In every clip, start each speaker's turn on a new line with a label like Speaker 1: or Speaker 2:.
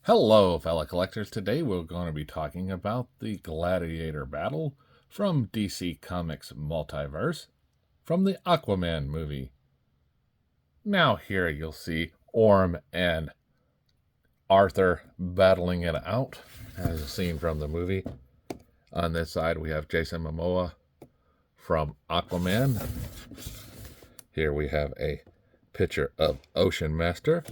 Speaker 1: Hello, fellow collectors. Today we're going to be talking about the Gladiator battle from DC Comics Multiverse from the Aquaman movie. Now here you'll see Orm and Arthur battling it out as seen from the movie. On this side we have Jason Momoa from Aquaman. Here we have a picture of Ocean Master.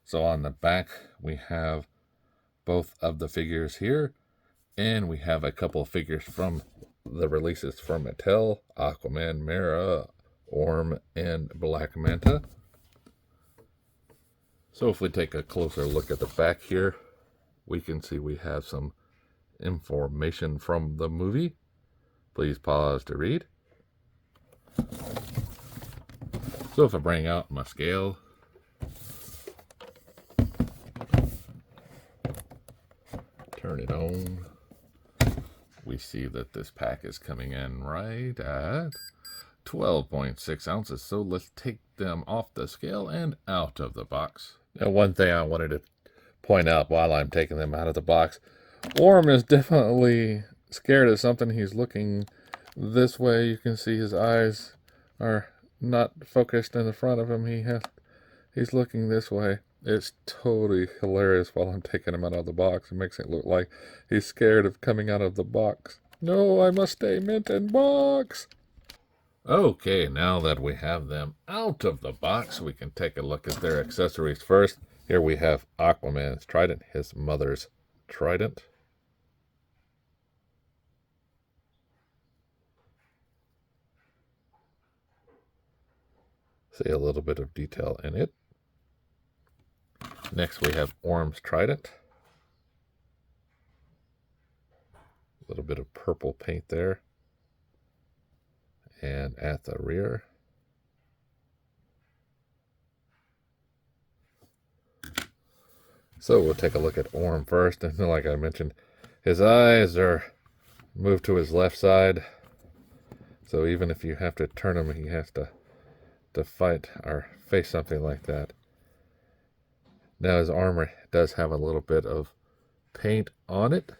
Speaker 1: So on the back, we have both of the figures here, and we have a couple of figures from the releases from Mattel, Aquaman, Mera, Orm, and Black Manta. So if we take a closer look at the back here, we can see we have some information from the movie. Please pause to read. So if I bring out my scale, turn it on, we see that this pack is coming in right at 12.6 ounces. So let's take them off the scale and out of the box. Now, one thing I wanted to point out while I'm taking them out of the box, Orm is definitely scared of something. He's looking this way. You can see his eyes are not focused in the front of him. He's looking this way. It's totally hilarious while I'm taking him out of the box. It makes it look like he's scared of coming out of the box. No, I must stay mint in box. Okay, now that we have them out of the box, we can take a look at their accessories first. Here we have Aquaman's trident, his mother's trident. See a little bit of detail in it. Next we have Orm's trident. A little bit of purple paint there. And at the rear, so we'll take a look at Orm first. And like I mentioned, his eyes are moved to his left side. So even if you have to turn him, he has to fight or face something like that. Now his armor does have a little bit of paint on it.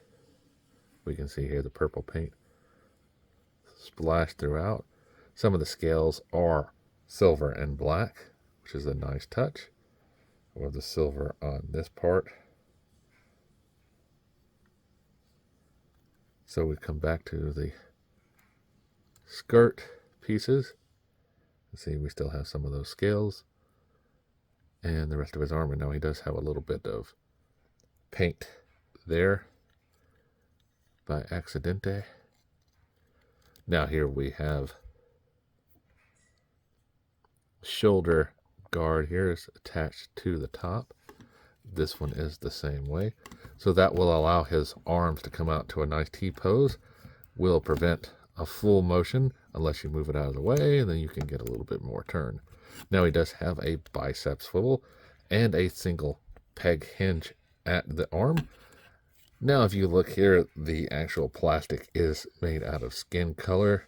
Speaker 1: We can see here the purple paint splashed throughout. Some of the scales are silver and black, which is a nice touch. We have the silver on this part. So we come back to the skirt pieces. See, we still have some of those scales. And the rest of his armor. Now he does have a little bit of paint there by accidente. Now here we have shoulder guard here is attached to the top. This one is the same way. So that will allow his arms to come out to a nice T-pose. Will prevent a full motion unless you move it out of the way, and then you can get a little bit more turn. Now he does have a bicep swivel and a single peg hinge at the arm. Now if you look here, the actual plastic is made out of skin color.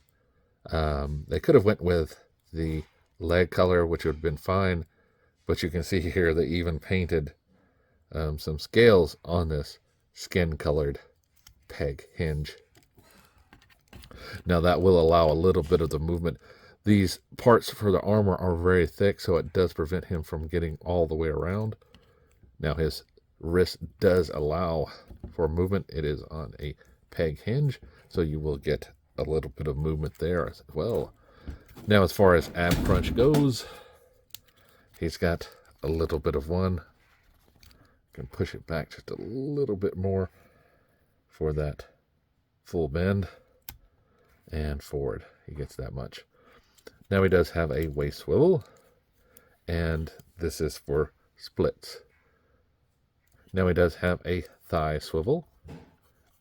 Speaker 1: They could have went with the leg color, which would have been fine, but you can see here they even painted some scales on this skin colored peg hinge. Now that will allow a little bit of the movement. These parts for the armor are very thick, so it does prevent him from getting all the way around. Now his wrist does allow for movement. It is on a peg hinge, so you will get a little bit of movement there as well. Now as far as ab crunch goes, he's got a little bit of one. Can push it back just a little bit more for that full bend, and forward. He gets that much. Now he does have a waist swivel, and this is for splits. Now he does have a thigh swivel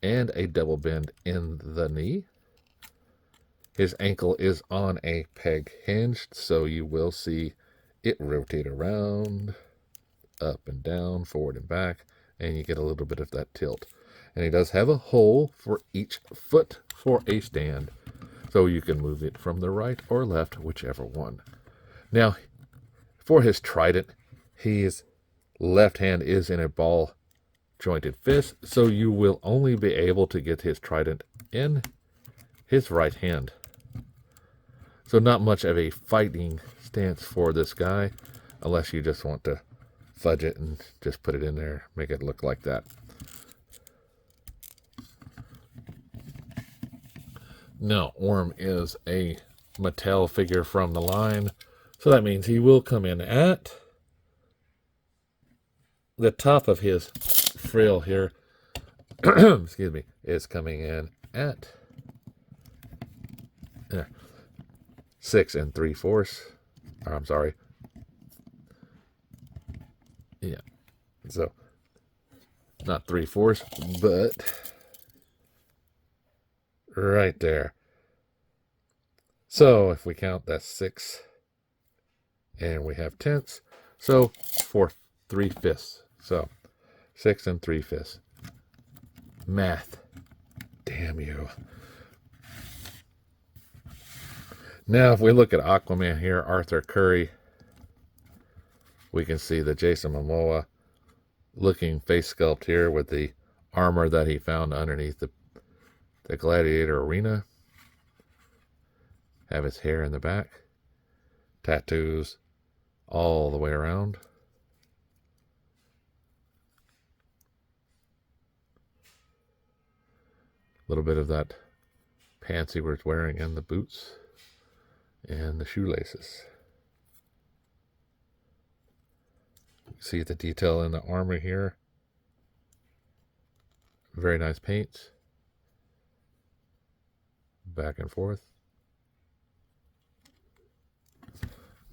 Speaker 1: and a double bend in the knee. His ankle is on a peg hinge, so you will see it rotate around, up and down, forward and back, and you get a little bit of that tilt. And he does have a hole for each foot for a stand, so you can move it from the right or left, whichever one. Now, for his trident, he is left hand is in a ball jointed fist, so you will only be able to get his trident in his right hand. So not much of a fighting stance for this guy, unless you just want to fudge it and just put it in there, make it look like that. Now, Orm is a Mattel figure from the line, so that means he will come in at the top of his frill here. Excuse me, is coming in at 6 3/4. Or, I'm sorry. Yeah, so not 3/4, but right there. So if we count, that's 6, and we have tenths, so 4 3/5. So 6 3/5. Math, damn you. Now if we look at Aquaman here, Arthur Curry, we can see the Jason Momoa looking face sculpt here with the armor that he found underneath the Gladiator arena. Have his hair in the back. Tattoos all the way around. A little bit of that pants he was wearing and the boots and the shoelaces. See the detail in the armor here. Very nice paints. Back and forth.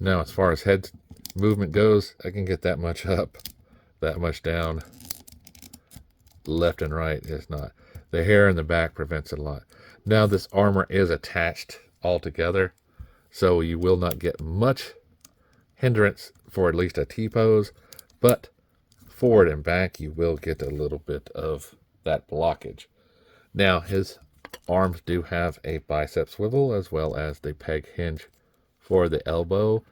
Speaker 1: Now as far as head movement goes, I can get that much up, that much down. Left and right is not. The hair in the back prevents it a lot. Now this armor is attached all together, so you will not get much hindrance for at least a T-pose, but forward and back you will get a little bit of that blockage. Now his arms do have a bicep swivel as well as the peg hinge for the elbow.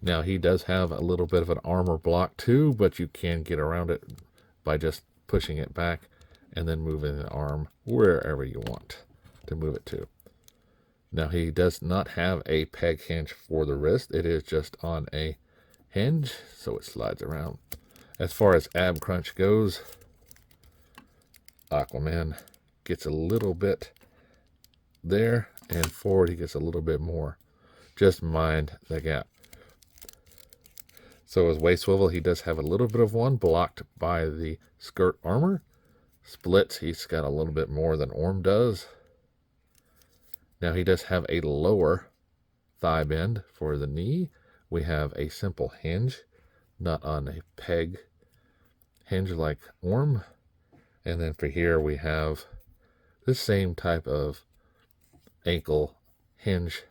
Speaker 1: Now he does have a little bit of an armor block too, but you can get around it by just pushing it back and then moving the arm wherever you want to move it to. Now he does not have a peg hinge for the wrist. It is just on a hinge, so it slides around. As far as ab crunch goes, Aquaman gets a little bit there, and forward he gets a little bit more. Just mind the gap. So his waist swivel, he does have a little bit of one blocked by the skirt armor. Splits, he's got a little bit more than Orm does. Now he does have a lower thigh bend for the knee. We have a simple hinge, not on a peg hinge like Orm. And then for here we have the same type of ankle hinge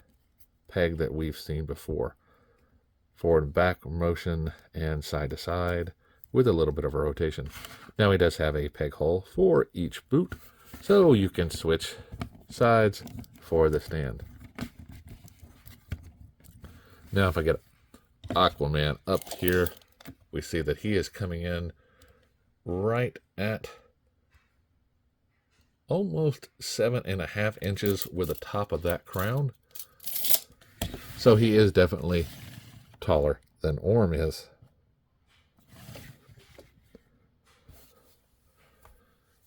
Speaker 1: peg that we've seen before. Forward and back motion and side to side with a little bit of a rotation. Now he does have a peg hole for each boot, so you can switch sides for the stand. Now if I get Aquaman up here, we see that he is coming in right at almost 7.5 inches with the top of that crown. So he is definitely taller than Orm is.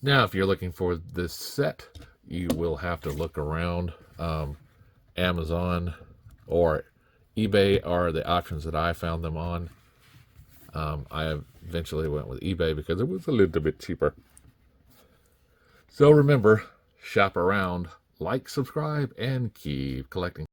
Speaker 1: Now, if you're looking for this set, you will have to look around. Amazon or eBay are the options that I found them on. I eventually went with eBay because it was a little bit cheaper. So remember, shop around, like, subscribe, and keep collecting.